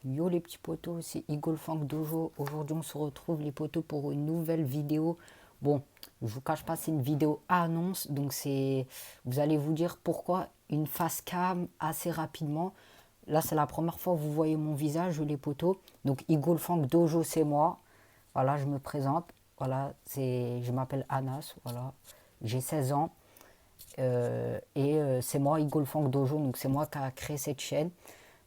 Yo les petits potos, c'est Eagle Funk Dojo. Aujourd'hui on se retrouve les potos pour une nouvelle vidéo. Bon, je vous cache pas, c'est une vidéo annonce, donc vous allez vous dire pourquoi une face cam assez rapidement. Là c'est la première fois que vous voyez mon visage les potos. Donc Eagle Funk Dojo c'est moi. Voilà, je me présente. Voilà, je m'appelle Anas. Voilà, j'ai 16 ans. C'est moi, Eagle Funk Dojo, donc c'est moi qui a créé cette chaîne.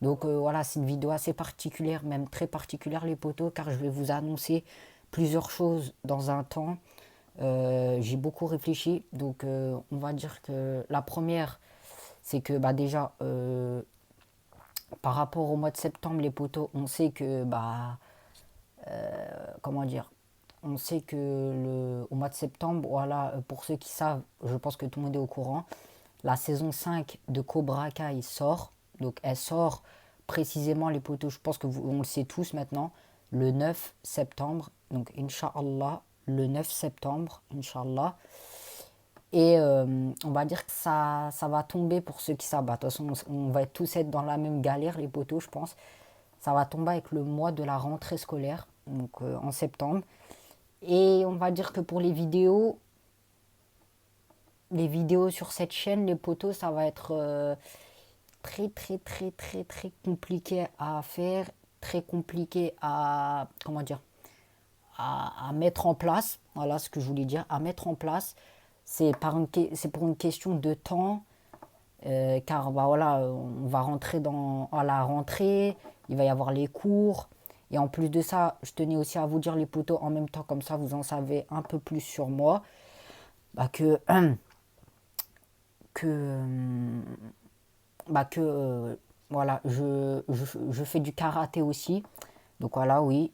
Donc voilà, c'est une vidéo assez particulière, même très particulière les potos, car je vais vous annoncer plusieurs choses dans un temps. J'ai beaucoup réfléchi, donc on va dire que la première, c'est que bah, déjà, par rapport au mois de septembre, les potos, on sait que, bah, comment dire, on sait que au mois de septembre, voilà, pour ceux qui savent, je pense que tout le monde est au courant, la saison 5 de Cobra Kai sort. Donc elle sort précisément les potos, je pense que on le sait tous maintenant, le 9 septembre. Donc Inch'Allah, le 9 septembre, Inch'Allah. Et on va dire que ça va tomber pour ceux qui savent. Bah, de toute façon, on va tous être dans la même galère, les potos, je pense. Ça va tomber avec le mois de la rentrée scolaire, donc en septembre. Et on va dire que pour les vidéos sur cette chaîne, les potos, ça va être très compliqué à faire, très compliqué à, comment dire, à mettre en place. Voilà ce que je voulais dire, à mettre en place. C'est pour une question de temps, car bah, voilà, on va rentrer à la rentrée, il va y avoir les cours. Et en plus de ça, je tenais aussi à vous dire les potos en même temps, comme ça vous en savez un peu plus sur moi, bah, que, bah, que voilà, je fais du karaté aussi. Donc voilà, oui,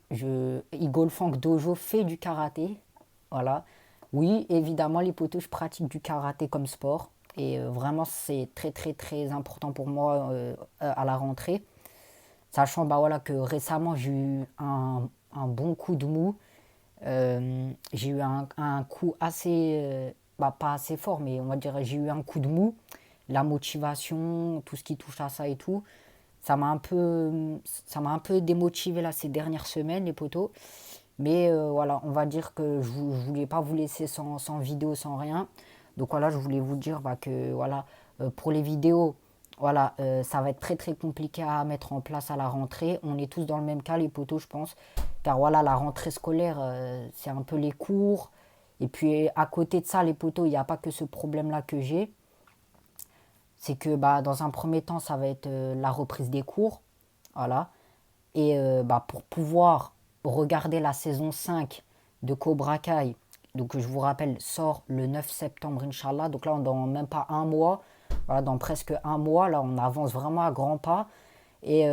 Eagle Funk Dojo fait du karaté. Voilà. Oui, évidemment, les potos, je pratique du karaté comme sport. Et vraiment, c'est très important pour moi à la rentrée. Sachant bah, voilà, que récemment, j'ai eu un bon coup de mou. J'ai eu un coup assez, bah, pas assez fort, mais on va dire, j'ai eu un coup de mou. La motivation, tout ce qui touche à ça et tout. Ça m'a un peu démotivé là ces dernières semaines, les potos. Mais voilà, on va dire que je voulais pas vous laisser sans vidéo, sans rien. Donc voilà, je voulais vous dire bah, que voilà, pour les vidéos, voilà, ça va être très compliqué à mettre en place à la rentrée. On est tous dans le même cas, les potos, je pense. Car voilà, la rentrée scolaire, c'est un peu les cours. Et puis à côté de ça, les potos, il n'y a pas que ce problème-là que j'ai. C'est que bah, dans un premier temps, ça va être la reprise des cours. Voilà. Et bah, pour pouvoir regarder la saison 5 de Cobra Kai, donc je vous rappelle, sort le 9 septembre, Inch'Allah. Donc là, dans même pas un mois, voilà, dans presque un mois, là, on avance vraiment à grands pas. Et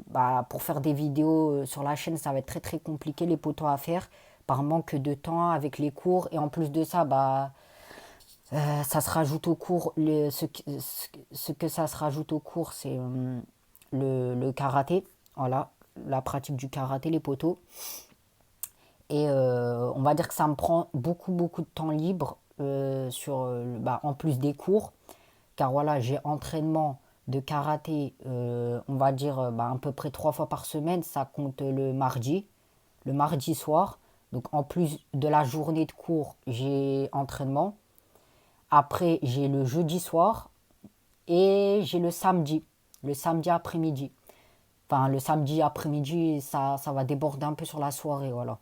bah, pour faire des vidéos sur la chaîne, ça va être très compliqué, les potos à faire, par manque de temps avec les cours. Et en plus de ça, bah, ça se rajoute au cours, ce que ça se rajoute au cours, c'est le karaté. Voilà, la pratique du karaté, les potos. Et on va dire que ça me prend beaucoup de temps libre bah, en plus des cours. Car voilà, j'ai entraînement de karaté, on va dire bah, à peu près 3 fois par semaine. Ça compte le mardi soir. Donc en plus de la journée de cours, j'ai entraînement. Après, j'ai le jeudi soir et j'ai le samedi après-midi. Enfin, le samedi après-midi, ça va déborder un peu sur la soirée, voilà.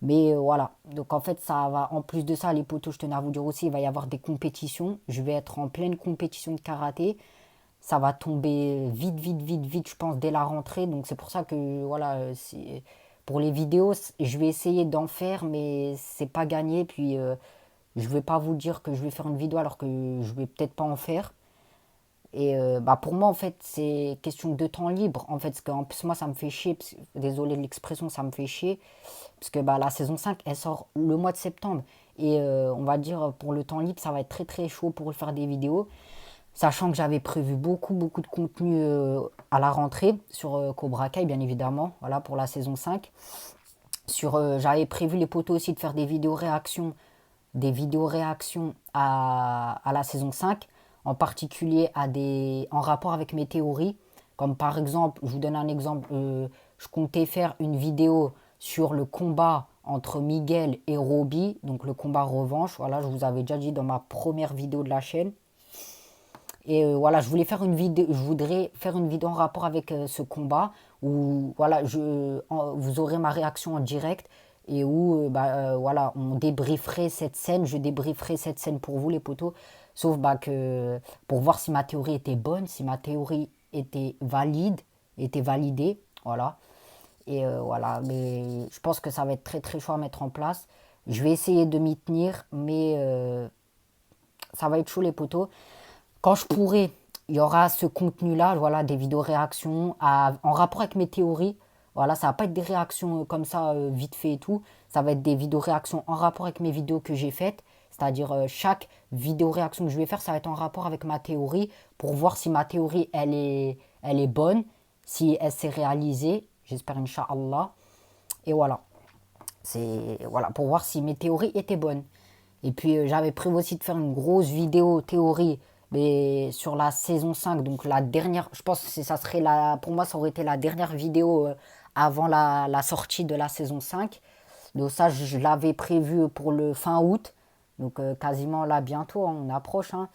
Mais voilà, donc en fait, ça va, en plus de ça, les potos, je tenais à vous dire aussi, il va y avoir des compétitions. Je vais être en pleine compétition de karaté. Ça va tomber vite, je pense, dès la rentrée. Donc c'est pour ça que, voilà, pour les vidéos, je vais essayer d'en faire, mais c'est pas gagné. Puis je vais pas vous dire que je vais faire une vidéo alors que je vais peut-être pas en faire. Et bah pour moi, en fait, c'est question de temps libre. En fait, parce qu'en plus, moi, ça me fait chier. Désolé de l'expression, ça me fait chier. Parce que bah, la saison 5 elle sort le mois de septembre. Et on va dire, pour le temps libre, ça va être très chaud pour faire des vidéos. Sachant que j'avais prévu beaucoup de contenu à la rentrée sur Cobra Kai, bien évidemment. Voilà, pour la saison 5. J'avais prévu les potos aussi de faire des vidéos réactions à la saison 5, en particulier en rapport avec mes théories. Comme par exemple, je vous donne un exemple, je comptais faire une vidéo sur le combat entre Miguel et Roby, donc le combat revanche. Voilà, je vous avais déjà dit dans ma première vidéo de la chaîne. Et voilà, je voudrais faire une vidéo en rapport avec ce combat où voilà, vous aurez ma réaction en direct et où voilà, on débrieferait cette scène, je débrieferai cette scène pour vous les potos, sauf que pour voir si ma théorie était bonne, si ma théorie était valide, était validée, voilà. Et voilà, mais je pense que ça va être très très chaud à mettre en place. Je vais essayer de m'y tenir, mais ça va être chaud les potos. Quand je pourrai, il y aura ce contenu-là, voilà, des vidéos réactions en rapport avec mes théories. Voilà, ça va pas être des réactions comme ça, vite fait et tout. Ça va être des vidéos réactions en rapport avec mes vidéos que j'ai faites. C'est-à-dire, chaque vidéo réaction que je vais faire, ça va être en rapport avec ma théorie pour voir si ma théorie, elle est bonne, si elle s'est réalisée. J'espère, Inch'Allah. Et voilà. C'est voilà, pour voir si mes théories étaient bonnes. Et puis j'avais prévu aussi de faire une grosse vidéo théorie mais sur la saison 5, donc la dernière, je pense que ça serait pour moi ça aurait été la dernière vidéo avant la sortie de la saison 5. Donc ça je l'avais prévu pour le fin août, donc quasiment là bientôt, hein, on approche. Hein.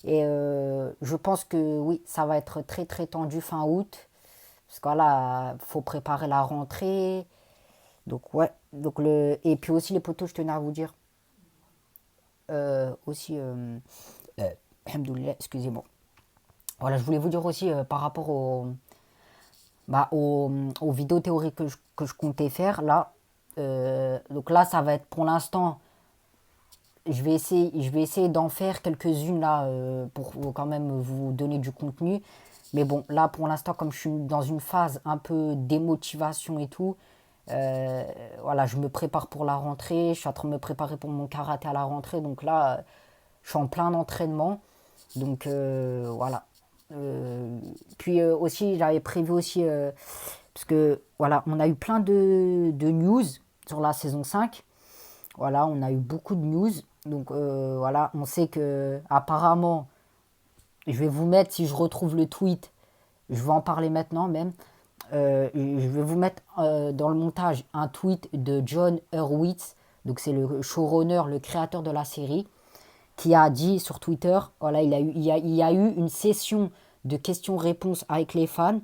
Et je pense que oui, ça va être très très tendu fin août, parce que voilà, faut préparer la rentrée. Donc ouais, et puis aussi les potos, je tenais à vous dire, aussi, alhamdoulilah, excusez-moi. Voilà, je voulais vous dire aussi par rapport aux vidéos théoriques que je comptais faire là. Donc là, ça va être pour l'instant, je vais essayer d'en faire quelques-unes là pour quand même vous donner du contenu. Mais bon, là pour l'instant, comme je suis dans une phase un peu démotivation et tout, euh, voilà, je me prépare pour la rentrée. Je suis en train de me préparer pour mon karaté à la rentrée. Donc là, je suis en plein entraînement. Donc voilà. Puis aussi, j'avais prévu aussi, parce que voilà, on a eu plein de news sur la saison 5. Voilà, on a eu beaucoup de news. Donc voilà, on sait que apparemment, je vais vous mettre, si je retrouve le tweet, je vais en parler maintenant même. Je vais vous mettre dans le montage un tweet de Jon Hurwitz. Donc c'est le showrunner, le créateur de la série, qui a dit sur Twitter, voilà, il y a eu une session de questions-réponses avec les fans.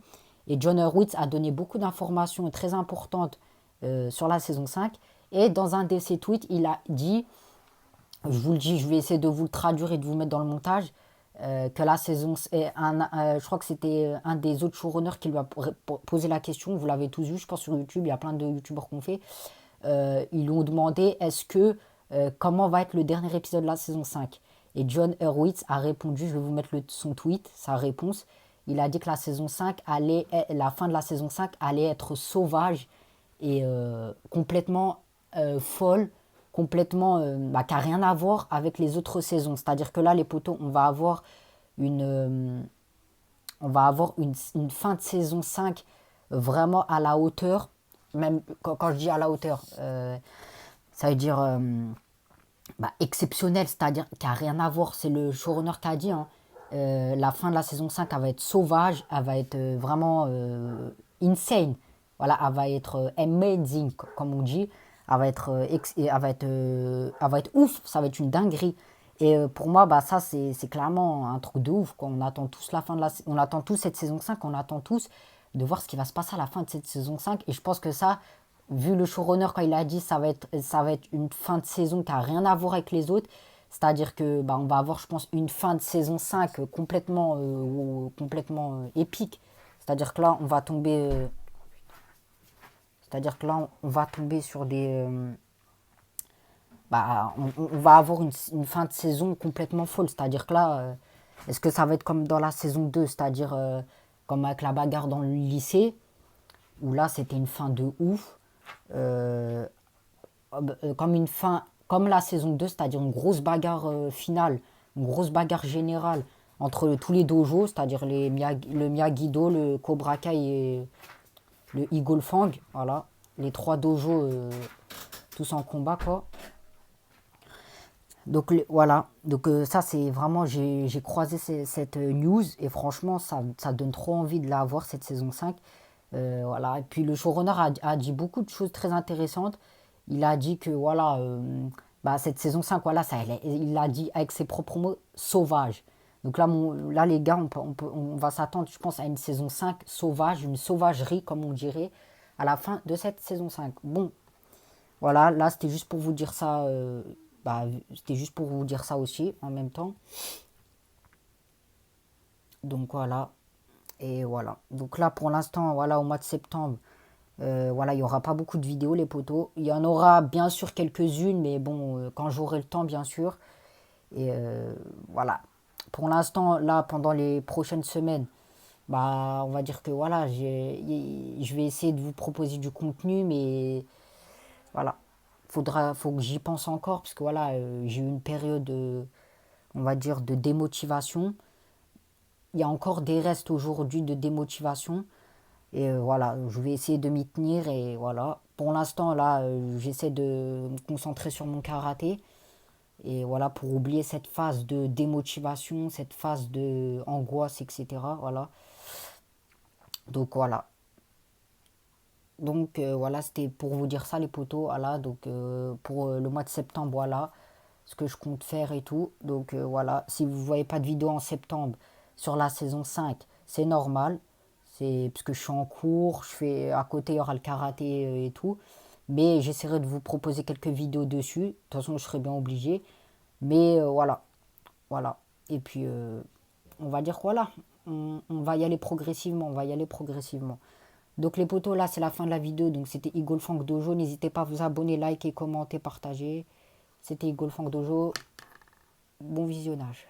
Et Jon Hurwitz a donné beaucoup d'informations très importantes sur la saison 5. Et dans un de ses tweets, il a dit, je vous le dis, je vais essayer de vous le traduire et de vous mettre dans le montage, que la saison, je crois que c'était un des autres showrunners qui lui a posé la question, vous l'avez tous vu, je pense sur YouTube, il y a plein de youtubeurs qui ont fait. Ils lui ont demandé comment va être le dernier épisode de la saison 5. Et Jon Hurwitz a répondu, je vais vous mettre son tweet, sa réponse. Il a dit que la fin de la saison 5 allait être sauvage et complètement folle, complètement qui n'a rien à voir avec les autres saisons. C'est-à-dire que là, les potos, une, euh, on va avoir une fin de saison 5 vraiment à la hauteur. Même quand je dis à la hauteur, ça veut dire exceptionnel, c'est-à-dire qu'il n'y a rien à voir. C'est le showrunner qui a dit, hein. La fin de la saison 5, elle va être sauvage, elle va être vraiment insane. Voilà, elle va être amazing, comme on dit. Elle va être ouf, ça va être une dinguerie. Et pour moi, ça, c'est clairement un truc de ouf, quoi. On attend tous la fin on attend tous cette saison 5, on attend tous de voir ce qui va se passer à la fin de cette saison 5. Et je pense que ça, vu le showrunner quand il a dit ça va être une fin de saison qui n'a rien à voir avec les autres, c'est-à-dire que on va avoir, je pense, une fin de saison 5 complètement épique. C'est-à-dire que là, on va tomber sur des on va avoir une fin de saison complètement folle. C'est-à-dire que là, est-ce que ça va être comme dans la saison 2, c'est-à-dire comme avec la bagarre dans le lycée, où là, c'était une fin de ouf. euh, comme la saison 2, c'est-à-dire une grosse bagarre finale, une grosse bagarre générale entre tous les dojos, c'est-à-dire le Miyagi-Do, le Cobra Kai et le Eagle Fang, voilà, les trois dojos tous en combat, quoi. Donc voilà, donc ça c'est vraiment, j'ai croisé cette news et franchement ça donne trop envie de la voir cette saison 5. Voilà, et puis le showrunner a dit beaucoup de choses très intéressantes. Il a dit que voilà, bah, cette saison 5 voilà, il l'a dit avec ses propres mots, sauvage. Donc là, là les gars, on va s'attendre, je pense, à une saison 5 sauvage, une sauvagerie comme on dirait, à la fin de cette saison 5. Bon, voilà, là c'était juste pour vous dire ça. Bah, c'était juste pour vous dire ça aussi en même temps. Donc voilà. Et voilà. Donc là pour l'instant, voilà, au mois de septembre, voilà, il n'y aura pas beaucoup de vidéos les potos. Il y en aura bien sûr quelques-unes, mais bon, quand j'aurai le temps bien sûr. Et voilà. Pour l'instant, là, pendant les prochaines semaines, bah, on va dire que voilà, je vais essayer de vous proposer du contenu, mais voilà, faut que j'y pense encore, parce que voilà, j'ai eu une période, on va dire, de démotivation. Il y a encore des restes aujourd'hui de démotivation. Et voilà, je vais essayer de m'y tenir. Et voilà, pour l'instant, là, j'essaie de me concentrer sur mon karaté. Et voilà, pour oublier cette phase de démotivation, cette phase de angoisse, etc. Voilà. Donc voilà. Donc voilà, c'était pour vous dire ça les potos. Voilà, donc pour le mois de septembre, voilà ce que je compte faire et tout. Donc voilà, si vous voyez pas de vidéo en septembre sur la saison 5 c'est normal. C'est parce que je suis en cours, je fais à côté, il y aura le karaté et tout. Mais j'essaierai de vous proposer quelques vidéos dessus. De toute façon, je serai bien obligé. Mais voilà, voilà. Et puis, on va dire que voilà, on va y aller progressivement, on va y aller progressivement. Donc les potos, là, c'est la fin de la vidéo. Donc c'était Eagle Funk Dojo. N'hésitez pas à vous abonner, liker, commenter, partager. C'était Eagle Funk Dojo. Bon visionnage.